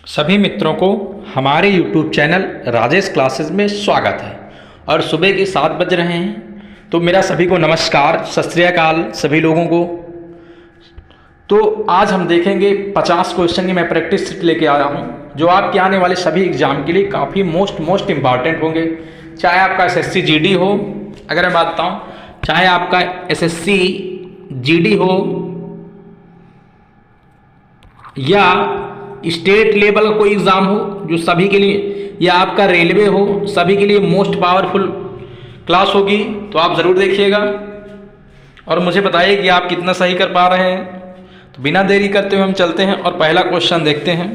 सभी मित्रों को हमारे YouTube चैनल राजेश क्लासेस में स्वागत है। और सुबह के 7 बज रहे हैं, तो मेरा सभी को नमस्कार, सत श्री अकाल सभी लोगों को। तो आज हम देखेंगे 50 क्वेश्चन की मैं प्रैक्टिस सीट लेके आया हूँ, जो आपके आने वाले सभी एग्जाम के लिए काफ़ी मोस्ट इम्पॉर्टेंट होंगे। चाहे आपका SSC GD हो, अगर मैं बात बताऊँ, चाहे आपका SSC GD हो या स्टेट लेवल का कोई एग्ज़ाम हो जो सभी के लिए, या आपका रेलवे हो, सभी के लिए मोस्ट पावरफुल क्लास होगी। तो आप ज़रूर देखिएगा और मुझे बताइए कि आप कितना सही कर पा रहे हैं। तो बिना देरी करते हुए हम चलते हैं और पहला क्वेश्चन देखते हैं।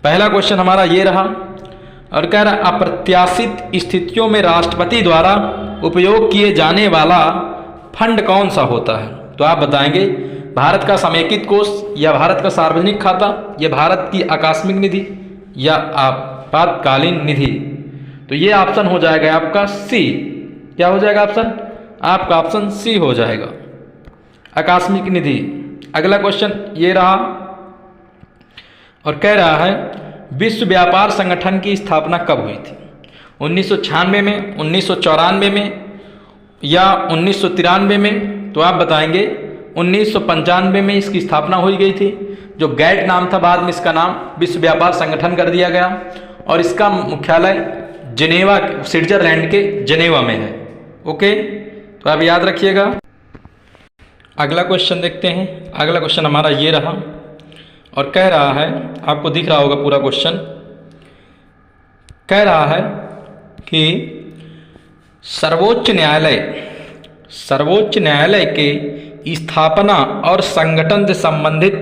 पहला क्वेश्चन हमारा ये रहा और कह रहा, अप्रत्याशित स्थितियों में राष्ट्रपति द्वारा उपयोग किए जाने वाला फंड कौन सा होता है। तो आप बताएंगे भारत का समेकित कोष, या भारत का सार्वजनिक खाता, या भारत की आकस्मिक निधि, या आपातकालीन निधि। तो ये ऑप्शन हो जाएगा आपका सी। क्या हो जाएगा ऑप्शन? आपका ऑप्शन सी हो जाएगा, आकस्मिक निधि। अगला क्वेश्चन ये रहा और कह रहा है, विश्व व्यापार संगठन की स्थापना कब हुई थी। 1996 में, 1994 में, या 1993 में। तो आप बताएंगे 1995 में इसकी स्थापना हुई गई थी। जो गैट नाम था, बाद में इसका नाम विश्व व्यापार संगठन कर दिया गया और इसका मुख्यालय जिनेवा, स्विट्जरलैंड के जिनेवा में है। ओके, तो आप याद रखिएगा। अगला क्वेश्चन देखते हैं। अगला क्वेश्चन हमारा ये रहा और कह रहा है, आपको दिख रहा होगा पूरा क्वेश्चन। कह रहा है कि सर्वोच्च न्यायालय के स्थापना और संगठन से संबंधित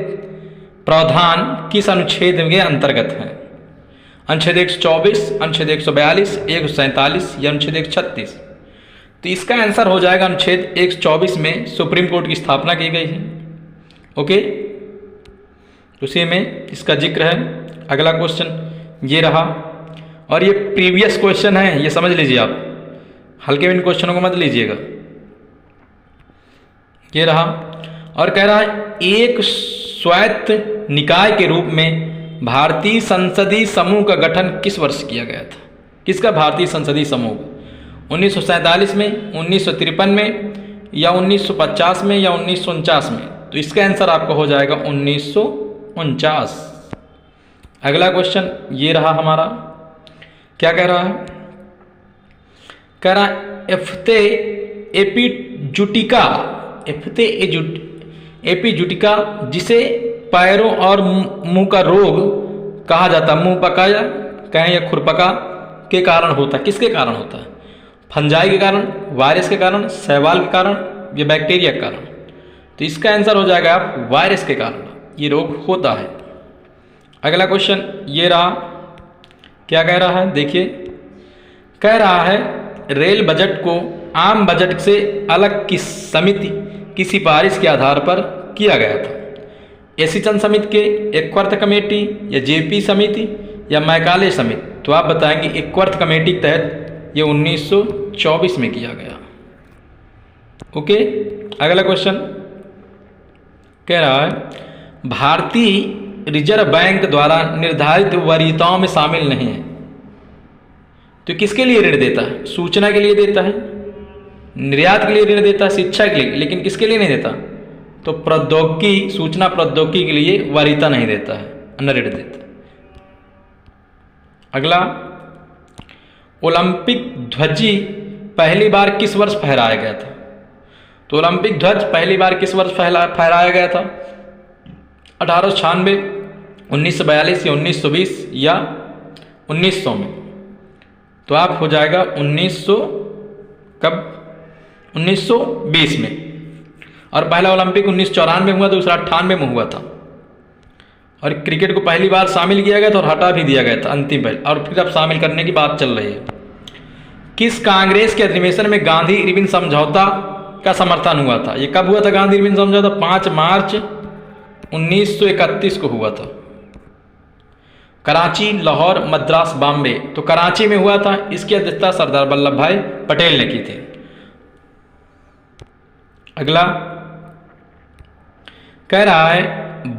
प्रावधान किस अनुच्छेद के अंतर्गत है। अनुच्छेद 124, अनुच्छेद 142, 147 या अनुच्छेद 136। तो इसका आंसर हो जाएगा अनुच्छेद 124 में सुप्रीम कोर्ट की स्थापना की गई है। ओके, उसी में इसका जिक्र है। अगला क्वेश्चन ये रहा और ये प्रीवियस क्वेश्चन है, ये समझ लीजिए आप, हल्के में इन क्वेश्चनों को मत लीजिएगा। ये रहा और कह रहा है, एक स्वायत्त निकाय के रूप में भारतीय संसदीय समूह का गठन किस वर्ष किया गया था। किसका भारतीय संसदीय समूह? 1947 में, 1953 में, या 1950 में, या 1949 में। तो इसका आंसर आपका हो जाएगा 1949। अगला क्वेश्चन ये रहा हमारा। क्या कह रहा है? कह रहा है, एपिजुटिका जिसे पैरों और मुंह का रोग कहा जाता है, मुंह पका या कहें या खुरपका के कारण होता है। किसके कारण होता है? फंजाई के कारण, वायरस के कारण, शैवाल के कारण, या बैक्टीरिया के कारण। तो इसका आंसर हो जाएगा आप वायरस के कारण ये रोग होता है। अगला क्वेश्चन ये रहा। क्या कह रहा है? देखिए, कह रहा है, रेल बजट को आम बजट से अलग किस समिति की सिफारिश के आधार पर किया गया था। एसी चंद समिति के, एकवर्थ कमेटी, या जेपी समिति, या मैकाले समिति। तो आप बताएंगे एकवर्थ कमेटी के तहत ये 1924 में किया गया। ओके, अगला क्वेश्चन कह रहा है, भारतीय रिजर्व बैंक द्वारा निर्धारित वरीयताओं में शामिल नहीं है। तो किसके लिए ऋण देता है? सूचना के लिए देता है, निर्यात के लिए ऋण देता है, शिक्षा के लिए, लेकिन किसके लिए नहीं देता? तो प्रौद्योगिकी, सूचना प्रौद्योगिकी के लिए वरीयता नहीं देता है, न ऋण देता है। अगला, ओलंपिक ध्वज पहली बार किस वर्ष फहराया गया था। तो ओलंपिक ध्वज पहली बार किस वर्ष फहराया गया था? 1896, 1942, या 1920, या 1900 में। तो आप हो जाएगा 1900 कब? 1920 में। और पहला ओलंपिक 1994 में हुआ, दूसरा 98 में हुआ था। और क्रिकेट को पहली बार शामिल किया गया था और हटा भी दिया गया था अंतिम पर, और फिर अब शामिल करने की बात चल रही है। किस कांग्रेस के अधिवेशन में गांधी इरविन समझौता का समर्थन हुआ था। ये कब हुआ था गांधी इरविन समझौता? 5 मार्च 1931 को हुआ था। कराची, लाहौर, मद्रास, बॉम्बे। तो कराची में हुआ था। इसकी अध्यक्षता सरदार वल्लभ भाई पटेल ने की थी। अगला कह रहा है,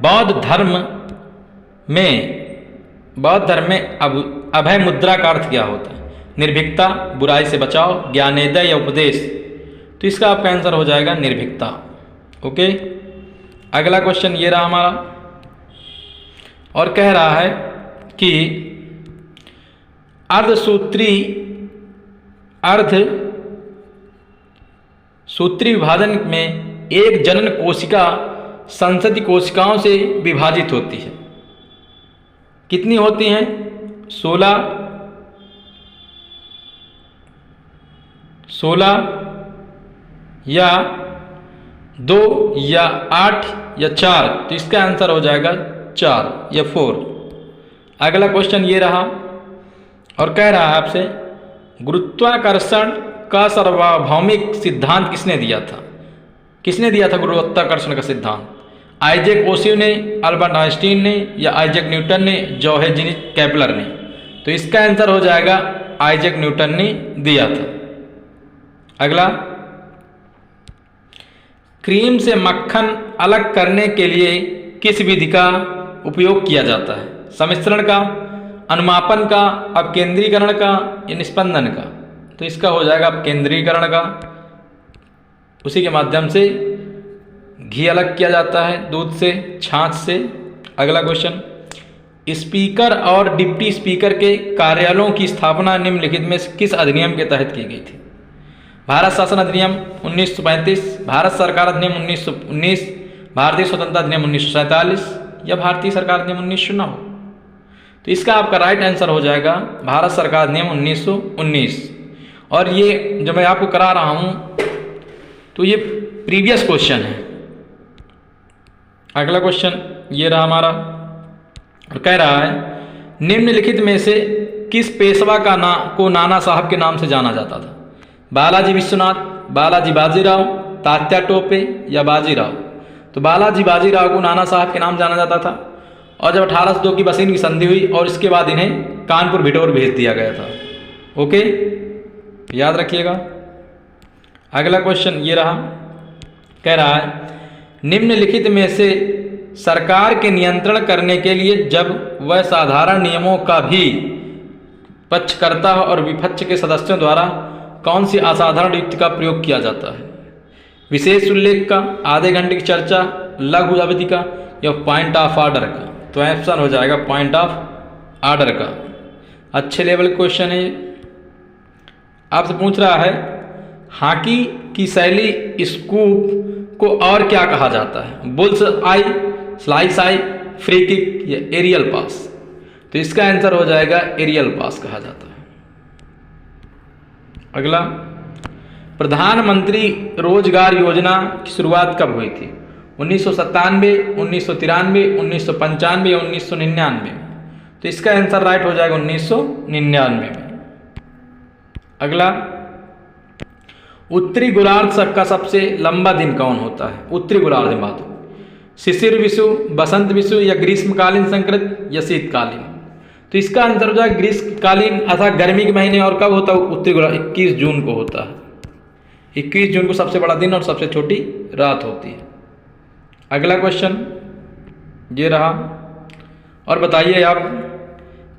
बौद्ध धर्म में बौद्ध धर्म में अभय मुद्रा का अर्थ क्या होता है? निर्भीकता, बुराई से बचाव, ज्ञानोदय या उपदेश? तो इसका आपका आंसर हो जाएगा निर्भीकता। ओके, अगला क्वेश्चन ये रहा हमारा, और कह रहा है कि अर्धसूत्री विभाजन में एक जनन कोशिका संसदीय कोशिकाओं से विभाजित होती है। कितनी होती हैं? 16 या 2 या 8 या 4? तो इसका आंसर हो जाएगा 4 या 4। अगला क्वेश्चन ये रहा, और कह रहा है आपसे गुरुत्वाकर्षण का सार्वभौमिक सिद्धांत किसने दिया था? किसने दिया था गुरुत्वाकर्षण का सिद्धांत? आइजैक ओसिव ने, अल्बर्ट आइंस्टीन ने, या आइजैक न्यूटन ने, जोहानिस केपलर ने? तो इसका आंसर हो जाएगा आइजैक न्यूटन ने दिया था। अगला, क्रीम से मक्खन अलग करने के लिए किस विधि का उपयोग किया जाता है? सम्मिश्रण का, अनुमापन का, अपकेंद्रीकरण का, या निस्पंदन का? तो इसका हो जाएगा अपकेंद्रीकरण का। उसी के माध्यम से घी अलग किया जाता है दूध से, छाछ से। अगला क्वेश्चन, स्पीकर और डिप्टी स्पीकर के कार्यालयों की स्थापना निम्नलिखित में से किस अधिनियम के तहत की गई थी? भारत शासन अधिनियम 1935, भारत सरकार अधिनियम 1919, भारतीय स्वतंत्रता अधिनियम 1947, या भारतीय सरकार अधिनियम 1909? तो इसका आपका राइट आंसर हो जाएगा भारत सरकार अधिनियम 1919। और ये जो मैं आपको करा रहा हूँ तो ये प्रीवियस क्वेश्चन है। अगला क्वेश्चन ये रहा हमारा, और कह रहा है निम्नलिखित में से किस पेशवा को नाना साहब के नाम से जाना जाता था? बालाजी विश्वनाथ, बालाजी बाजीराव, तात्या टोपे, या बाजीराव? तो बालाजी बाजीराव को नाना साहब के नाम जाना जाता था। और जब 1802 की बसीन की संधि हुई और इसके बाद इन्हें कानपुर भिटौर भेज दिया गया था। ओके, याद रखिएगा। अगला क्वेश्चन ये रहा, कह रहा है निम्नलिखित में से सरकार के नियंत्रण करने के लिए जब वह साधारण नियमों का भी पक्षकर्ता और विपक्ष के सदस्यों द्वारा कौन सी असाधारण युक्ति का प्रयोग किया जाता है? विशेष उल्लेख का, आधे घंटे की चर्चा, लघु अवधि का, या पॉइंट ऑफ ऑर्डर का? तो ऑप्शन हो जाएगा पॉइंट ऑफ ऑर्डर का। अच्छे लेवल क्वेश्चन है। आपसे पूछ रहा है हॉकी की शैली स्कूप को और क्या कहा जाता है? बुल्स आई, स्लाइस आई, फ्री किक, या एरियल पास? तो इसका आंसर हो जाएगा एरियल पास कहा जाता है। अगला, प्रधानमंत्री रोजगार योजना की शुरुआत कब हुई थी? 1997, 1993, 1995 या 1999? तो इसका आंसर राइट हो जाएगा 1999 में। अगला, उत्तरी गोलार्ध का सबसे लंबा दिन कौन होता है? उत्तरी गोलार्ध में बात हो, शिशिर विषु, बसंत विषु, या ग्रीष्मकालीन संकृत, या शीतकालीन? तो इसका आंसर हो जाएगा ग्रीष्मकालीन अर्थात गर्मी के महीने। और कब होता है उत्तरी गोलार्ध? 21 जून को होता है। 21 जून को सबसे बड़ा दिन और सबसे छोटी रात होती है। अगला क्वेश्चन ये रहा, और बताइए आप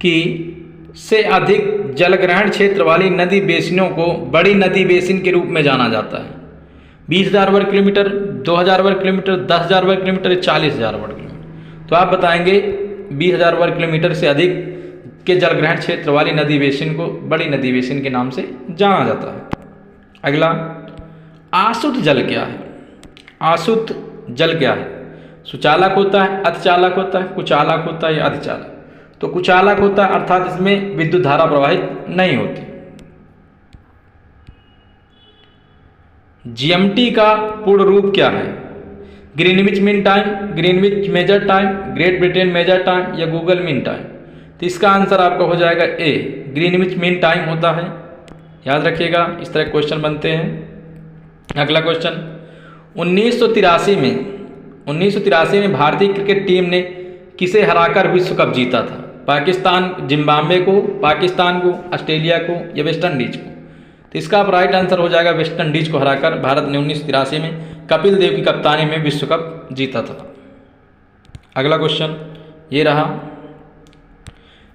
कि से अधिक जलग्रहण क्षेत्र वाली नदी बेसिनों को बड़ी नदी बेसिन के रूप में जाना जाता है? 20,000 वर्ग किलोमीटर, 2,000 वर्ग किलोमीटर, 10,000 वर्ग किलोमीटर, 40,000 वर्ग किलोमीटर? तो आप बताएंगे 20,000 वर्ग किलोमीटर से अधिक के जलग्रहण क्षेत्र वाली नदी बेसिन को बड़ी नदी बेसिन के नाम से जाना जाता है। अगला, आसुत जल क्या है? आसुत जल क्या है? सुचालक होता है, अतिचालक होता है, कुचालक होता है, या अधिचालक? तो कुचालक होता है अर्थात इसमें विद्युत धारा प्रवाहित नहीं होती। जीएमटी का पूर्ण रूप क्या है? Greenwich mean time, Greenwich major time, great Britain major time, या गूगल मीन टाइम? तो इसका आंसर आपका हो जाएगा ए, ग्रीनविच मीन टाइम होता है। याद रखिएगा, इस तरह क्वेश्चन बनते हैं। अगला क्वेश्चन, 1983 में भारतीय क्रिकेट टीम ने किसे हराकर विश्व कप जीता था? पाकिस्तान, जिम्बाब्वे को, पाकिस्तान को, ऑस्ट्रेलिया को, या वेस्ट इंडीज को? तो इसका आप राइट आंसर हो जाएगा वेस्ट इंडीज को हराकर भारत ने 1983 में कपिल देव की कप्तानी में विश्व कप जीता था। अगला क्वेश्चन ये रहा,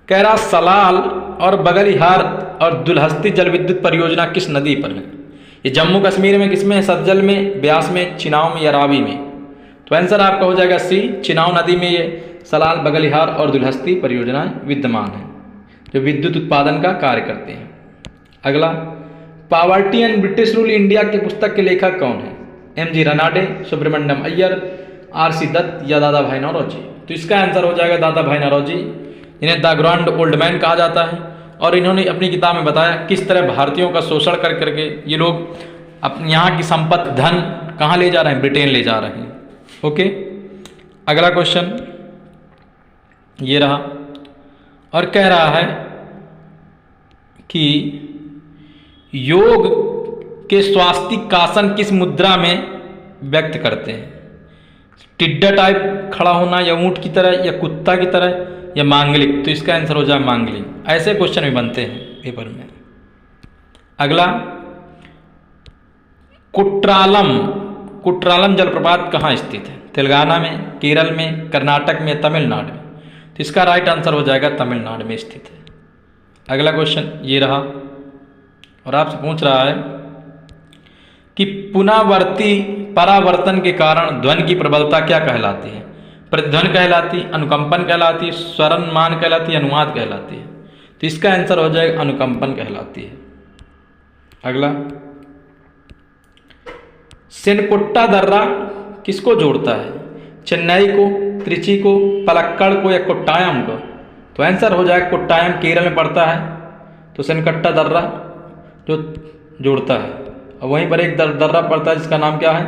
कह रहा सलाल और बगलिहार और दुलहस्ती जल विद्युत परियोजना किस नदी पर है? ये जम्मू कश्मीर में किसमें है? सतलज में, ब्यास में, चिनाव में या रावी में? तो आंसर आपका हो जाएगा सी, चिनाव नदी में ये सलाल, बगलिहार और दुलहस्ती परियोजनाएं विद्यमान हैं जो विद्युत उत्पादन का कार्य करते हैं। अगला, poverty and British rule India के पुस्तक के लेखक कौन है? एम.जी. रनाडे, सुब्रमण्यम अय्यर, आर.सी. दत्त या दादा भाई नौरोजी? तो इसका आंसर हो जाएगा दादा भाई नौरोजी, इन्हें द ग्रैंड ओल्ड मैन कहा जाता है। और इन्होंने अपनी किताब में बताया किस तरह भारतीयों का शोषण कर करके ये लोग अपने यहाँ की संपत्ति, धन कहाँ ले जा रहे हैं? ब्रिटेन ले जा रहे हैं। ओके, अगला क्वेश्चन ये रहा और कह रहा है कि योग के स्वास्तिक आसन किस मुद्रा में व्यक्त करते हैं? टिड्डा टाइप खड़ा होना, या ऊंट की तरह, या कुत्ता की तरह, या मांगलिक? तो इसका आंसर हो जाए मांगलिक। ऐसे क्वेश्चन भी बनते हैं पेपर में। अगला, कुट्रालम जलप्रपात कहाँ स्थित है? तेलंगाना में, केरल में, कर्नाटक में, तमिलनाडु में? तो इसका राइट आंसर हो जाएगा तमिलनाडु में स्थित है। अगला क्वेश्चन ये रहा और आपसे पूछ रहा है कि पुनरावर्ती परावर्तन के कारण ध्वनि की प्रबलता क्या कहलाती है? प्रतिध्वनि कहलाती, अनुकंपन कहलाती, स्वरमान कहलाती, अनुनाद कहलाती है? तो इसका आंसर हो जाएगा अनुकंपन कहलाती है। अगला, सेनकोट्टा दर्रा किसको जोड़ता है? चेन्नई को, त्रिची को, पलक्कड़ को या कोट्टायम को? तो आंसर हो जाएगा कोट्टायम, केरल में पड़ता है। तो सेनकोट्टा दर्रा जो जोड़ता है। और वहीं पर एक दर्रा पड़ता है जिसका नाम क्या है?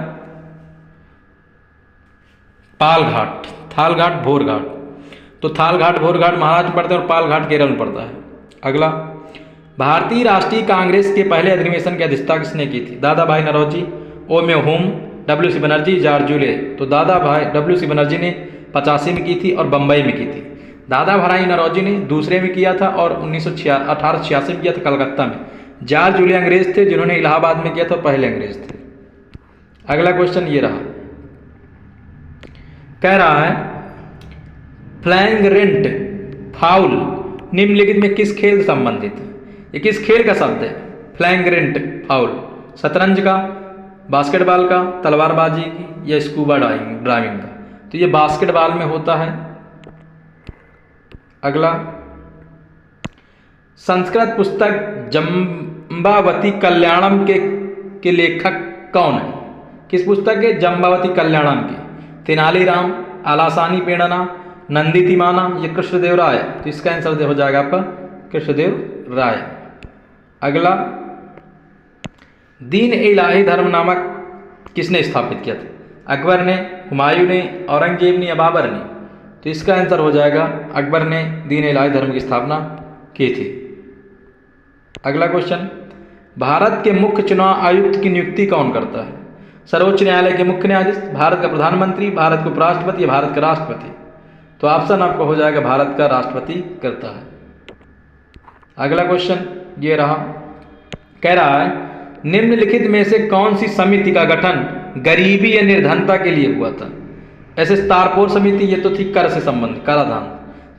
पाल घाट, थाल घाट, भोर घाट। तो थाल घाट, भोर घाट महाराष्ट्र में पड़ते हैं और पाल घाट केरल में पड़ता है। अगला, भारतीय राष्ट्रीय कांग्रेस के पहले अधिवेशन की अध्यक्षता किसने की थी? दादा भाई नौरोजी, ओमे Hume, W C Banerjee, George Yule? तो दादा भाई डब्ल्यू सी बनर्जी ने 85 में की थी और बम्बई में की थी। दादा भाई नौरोजी ने दूसरे में किया था और 1886 में किया था कलकत्ता में। जॉर्ज जूले अंग्रेज थे जिन्होंने इलाहाबाद में किया था, पहले अंग्रेज थे। अगला क्वेश्चन ये रहा, कह रहा है फ्लैंगरेंट फाउल निम्नलिखित में किस खेल से संबंधित है? ये किस खेल का शब्द है? फ्लैंगरेंट फाउल, शतरंज का, बास्केटबॉल का, तलवारबाजी की, या स्कूबा ड्राइविंग का? तो ये बास्केटबॉल में होता है। अगला, संस्कृत पुस्तक जम्बावती कल्याणम के लेखक कौन है? किस पुस्तक के? जम्बावती कल्याणम के? तेनालीराम, आलासानी पेड़ना, नंदी तिमाना या कृष्णदेव राय? तो इसका आंसर हो जाएगा आपका कृष्णदेव राय। अगला, दीन ए इलाही धर्म नामक किसने स्थापित किया था? अकबर ने, हुमायूं ने, औरंगजेब ने या बाबर ने? तो इसका आंसर हो जाएगा अकबर ने दीन ए इलाही धर्म की स्थापना की थी। अगला क्वेश्चन, भारत के मुख्य चुनाव आयुक्त की नियुक्ति कौन करता है? सर्वोच्च न्यायालय के मुख्य न्यायाधीश, भारत का प्रधानमंत्री, भारत के उपराष्ट्रपति या भारत का राष्ट्रपति? तो ऑप्शन आपको हो जाएगा भारत का राष्ट्रपति करता है। अगला क्वेश्चन ये रहा, कह रहा है निम्नलिखित में से कौन सी समिति का गठन गरीबी या निर्धनता के लिए हुआ था? ऐसे तारपोर समिति, ये तो थी कर से संबंधित, कराधान।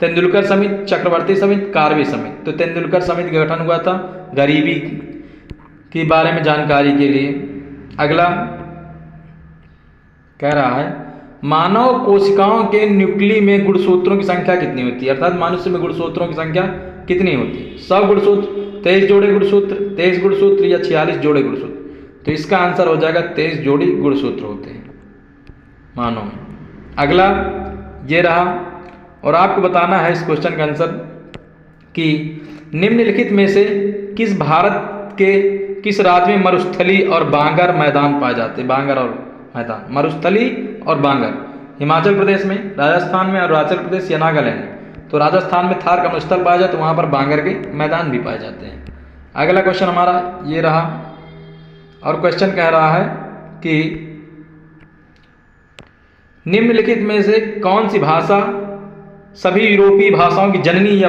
तेंदुलकर समिति, चक्रवर्ती समिति, कार्वे समिति? तो तेंदुलकर समिति का गठन हुआ था गरीबी के बारे में जानकारी के लिए। अगला कह रहा है मानव कोशिकाओं के न्यूक्ली में गुणसूत्रों की संख्या कितनी होती है? अर्थात मनुष्य में गुणसूत्रों की संख्या कितनी होती है? 100 गुणसूत्र, 23 जोड़े गुणसूत्र, 23 गुणसूत्र या 46 जोड़े गुणसूत्र? तो इसका आंसर हो जाएगा 23 जोड़ी गुणसूत्र होते हैं मानव में। अगला ये रहा और आपको बताना है इस क्वेश्चन का आंसर कि निम्नलिखित में से किस भारत के किस राज्य में मरुस्थली और बांगर मैदान पाए जाते हैं? बांगर और मैदान, मरुस्थली और बांगर। हिमाचल प्रदेश में, राजस्थान में, अरुणाचल प्रदेश या नागालैंड? तो राजस्थान में थार का मरुस्थल पाया जाता है, वहाँ पर बांगर के मैदान भी पाए जाते हैं। अगला क्वेश्चन हमारा ये रहा और क्वेश्चन कह रहा है कि निम्नलिखित में से कौन सी भाषा सभी यूरोपीय भाषाओं की जननी या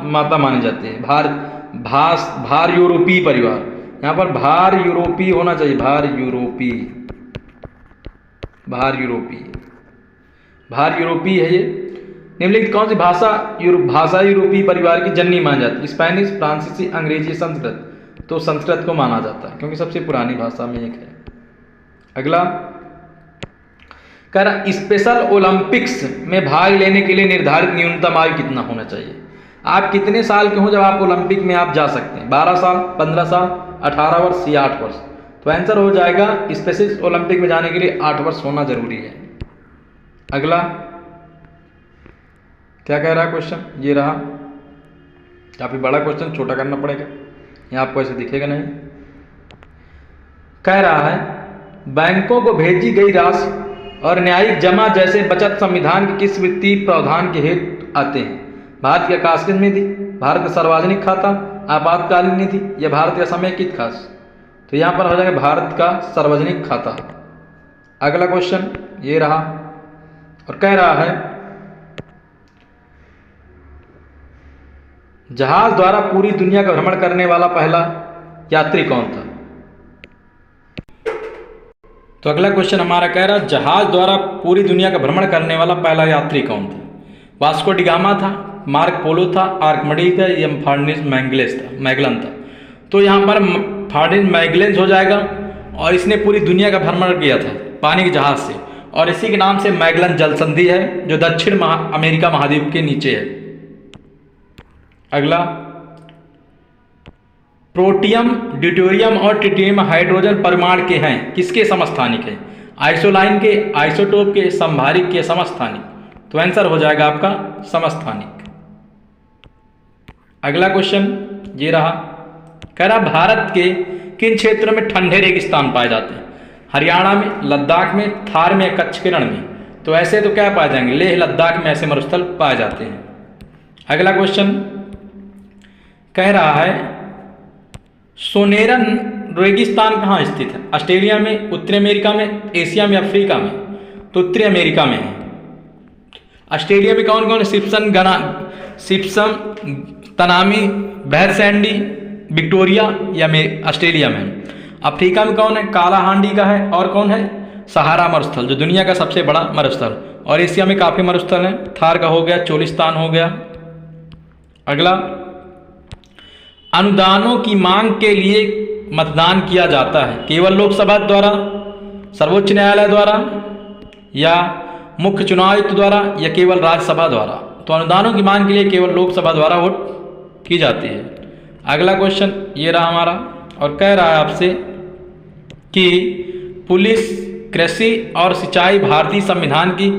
माता मानी जाती है? भार यूरोपीय परिवार, यहाँ पर भार यूरोपीय होना चाहिए, भार यूरोपीय है ये। निम्नलिखित कौन सी भाषा यूरोपीय परिवार की जननी मानी जाती है? स्पेनिश, फ्रांसीसी, अंग्रेजी, संस्कृत। तो संस्कृत को माना जाता है क्योंकि सबसे पुरानी भाषा में एक है। अगला कह रहा स्पेशल ओलंपिक्स में भाग लेने के लिए निर्धारित न्यूनतम आयु कितना होना चाहिए? आप कितने साल के हो जब आप ओलंपिक में आप जा सकते हैं? 12 साल, 15 साल, 18 वर्ष या 8 वर्ष? तो आंसर हो जाएगा स्पेशल ओलंपिक में जाने के लिए 8 वर्ष होना जरूरी है। अगला क्या कह रहा है क्वेश्चन? ये रहा, काफी बड़ा क्वेश्चन, छोटा करना पड़ेगा, यहाँ आपको ऐसे दिखेगा नहीं। कह रहा है बैंकों को भेजी गई राशि और न्यायिक जमा जैसे बचत संविधान के किस वित्तीय प्रावधान के हेतु आते हैं? भारत की आकस्मिक निधि, भारत का सार्वजनिक खाता, आपातकालीन निधि या भारत का समेकित खास? तो यहाँ पर हो जाएगा भारत का सार्वजनिक खाता। अगला क्वेश्चन ये रहा और कह रहा है जहाज द्वारा पूरी दुनिया का भ्रमण करने वाला पहला यात्री कौन था? तो अगला क्वेश्चन हमारा कह रहा है जहाज द्वारा पूरी दुनिया का भ्रमण करने वाला पहला यात्री कौन था? वास्को डी गामा था, मार्क पोलो था, आर्किमिडीज था या फर्डिनांड मैगलन था? तो यहाँ पर फर्डिनांड मैगलन हो जाएगा और इसने पूरी दुनिया का भ्रमण किया था पानी के जहाज से, और इसी के नाम से मैगलन जल संधि है जो दक्षिण अमेरिका महाद्वीप के नीचे है। अगला प्रोटियम, ड्यूटेरियम और ट्रिटियम हाइड्रोजन परमाणु के हैं किसके समस्थानिक है? आइसोलाइन के, आइसोटोप के, संभारिक के, समस्थानिक? तो आंसर हो जाएगा आपका समस्थानिक। अगला क्वेश्चन ये रहा, कह रहा भारत के किन क्षेत्रों में ठंडे रेगिस्तान पाए जाते हैं? हरियाणा में, लद्दाख में, थार में, कच्छ के रण में? तो ऐसे तो क्या पाए जाएंगे? लेह लद्दाख में ऐसे मरुस्थल पाए जाते हैं। अगला क्वेश्चन कह रहा है सोनेरन रेगिस्तान कहाँ स्थित है? ऑस्ट्रेलिया में, उत्तरी अमेरिका में, एशिया में, अफ्रीका में? तो उत्तरी अमेरिका में है। ऑस्ट्रेलिया में कौन कौन? सिप्सम, तनामी, बहर सैंडी, विक्टोरिया या में ऑस्ट्रेलिया में? अफ्रीका में कौन है? काला हांडी का है, और कौन है? सहारा मरुस्थल जो दुनिया का सबसे बड़ा मरुस्थल, और एशिया में काफ़ी मरुस्थल हैं, थार का हो गया, चोलिस्तान हो गया। अगला अनुदानों की मांग के लिए मतदान किया जाता है केवल लोकसभा द्वारा, सर्वोच्च न्यायालय द्वारा या मुख्य चुनाव आयुक्त द्वारा या केवल राज्यसभा द्वारा? तो अनुदानों की मांग के लिए केवल लोकसभा द्वारा वोट की जाती है। अगला क्वेश्चन ये रहा हमारा और कह रहा है आपसे कि पुलिस, कृषि और सिंचाई भारतीय संविधान की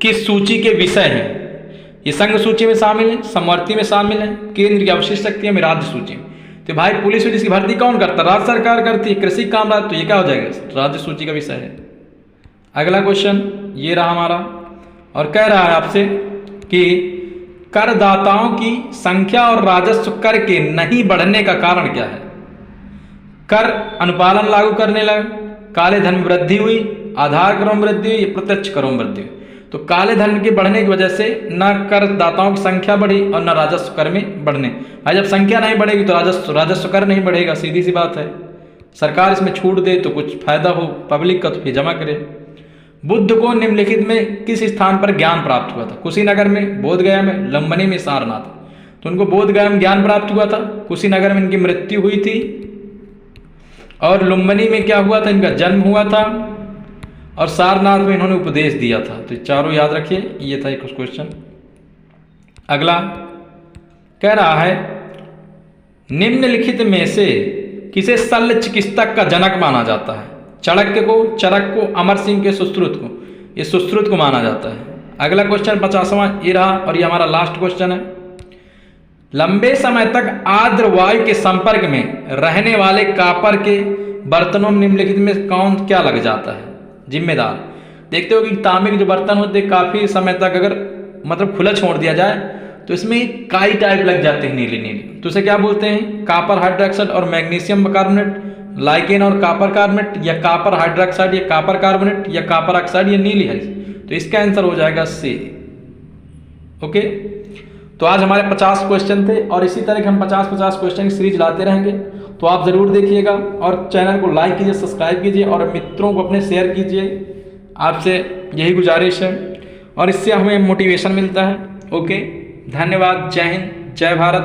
किस सूची के विषय हैं? ये संघ सूची में शामिल है, समवर्ती में शामिल है, केंद्र की अवशिष्ट शक्तियों में, राज्य सूची में? तो भाई पुलिस की भर्ती कौन करता है? राज्य सरकार करती है। कृषि काम राज्य, तो ये क्या हो जाएगा? राज्य सूची का विषय है। अगला क्वेश्चन ये रहा हमारा और कह रहा है आपसे कि करदाताओं की संख्या और राजस्व कर के नहीं बढ़ने का कारण क्या है? कर अनुपालन लागू करने लगे, काले धन में वृद्धि हुई, आधार करों में वृद्धि हुई, प्रत्यक्ष करों में वृद्धि हुई? तो काले धन के बढ़ने की वजह से न करदाताओं की संख्या बढ़ी और न राजस्व कर में बढ़ने। भाई जब संख्या नहीं बढ़ेगी तो राजस्व कर नहीं बढ़ेगा, सीधी सी बात है। सरकार इसमें छूट दे तो कुछ फायदा हो पब्लिक का, तो फिर जमा करे। बुद्ध को निम्नलिखित में किस स्थान पर ज्ञान प्राप्त हुआ था? कुशीनगर में, बोधगया में, लुम्बिनी में, सारनाथ? तो उनको बोधगया में ज्ञान प्राप्त हुआ था, कुशीनगर में इनकी मृत्यु हुई थी और लुम्बिनी में क्या हुआ था? इनका जन्म हुआ था और सारनाथ में इन्होंने उपदेश दिया था। तो चारों याद रखिए, ये था एक क्वेश्चन। अगला कह रहा है निम्नलिखित में से किसे शल्य चिकित्सक का जनक माना जाता है? चाणक्य को, चरक को, अमर सिंह के, सुश्रुत को? ये सुश्रुत को माना जाता है। अगला क्वेश्चन 50वां ये रहा और ये हमारा लास्ट क्वेश्चन है। लंबे समय तक आर्द्र वायु के संपर्क में रहने वाले कॉपर के बर्तनों में निम्नलिखित में कौन क्या लग जाता है? जिम्मेदार? देखते हो कि तांबे के जो बर्तन होते हैं काफी समय तक अगर मतलब खुला छोड़ दिया जाए तो इसमें काई टाइप लग जाते हैं, नीली नीली। तो उसे क्या बोलते हैं? कॉपर हाइड्रोक्साइड और मैग्नीशियम कार्बोनेट, लाइकेन और कॉपर कार्बोनेट, या कॉपर हाइड्रोक्साइड या कॉपर कार्बोनेट, या कॉपर ऑक्साइड या नीली है? तो इसका आंसर हो जाएगा सी। ओके, तो आज हमारे 50 क्वेश्चन थे और इसी तरह के हम 50-50 क्वेश्चन की सीरीज लाते रहेंगे। तो आप ज़रूर देखिएगा और चैनल को लाइक कीजिए, सब्सक्राइब कीजिए और मित्रों को अपने शेयर कीजिए। आपसे यही गुजारिश है और इससे हमें मोटिवेशन मिलता है ओके, धन्यवाद। जय हिंद, जय भारत।